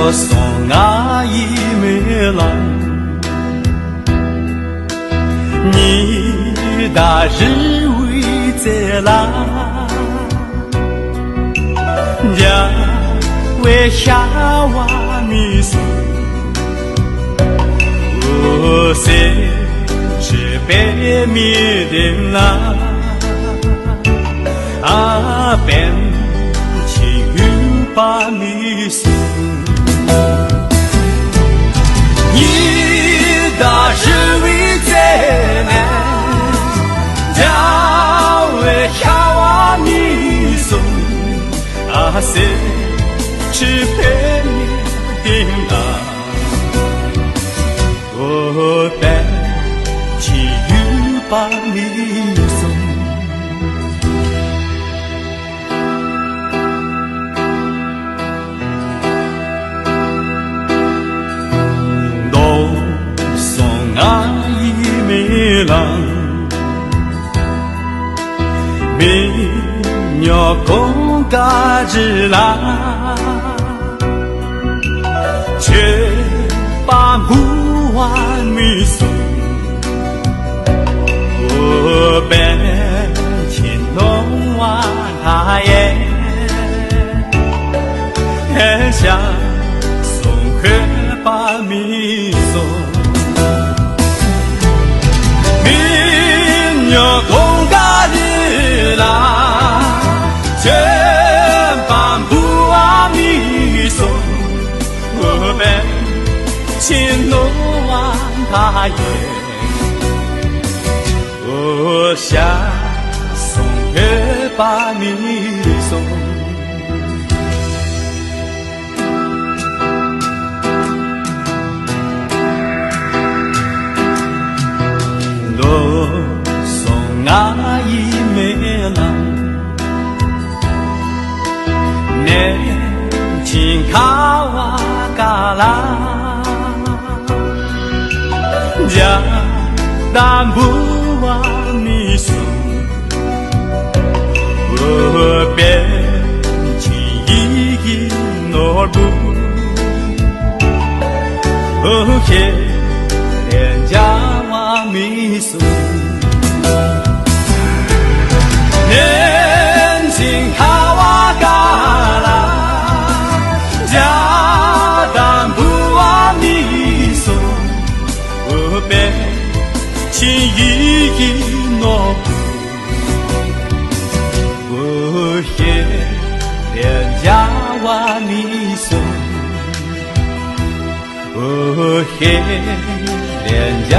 我送阿姨梅郎，你大日为在啦，家为下瓦米松，我谁是白米的啦，啊变起云把米松。你大日为在南，家为下瓦米松，啊谁是白米的啦，我白起云把米松。明鸟公嘎日啦，却把木碗米松，我本情浓碗他耶，天下送河把米松。鸟公嘎日啦，全班不阿米松，我们情浓完他耶，我想送个把米松。阿姨梅郎，年轻卡瓦嘎啦，家但不瓦米松，我变起一诺布，哦嘿，连家瓦米松。年轻卡瓦嘎啦，家当不瓦米松，我变情一诺布，我嘿连家瓦米松，我嘿连家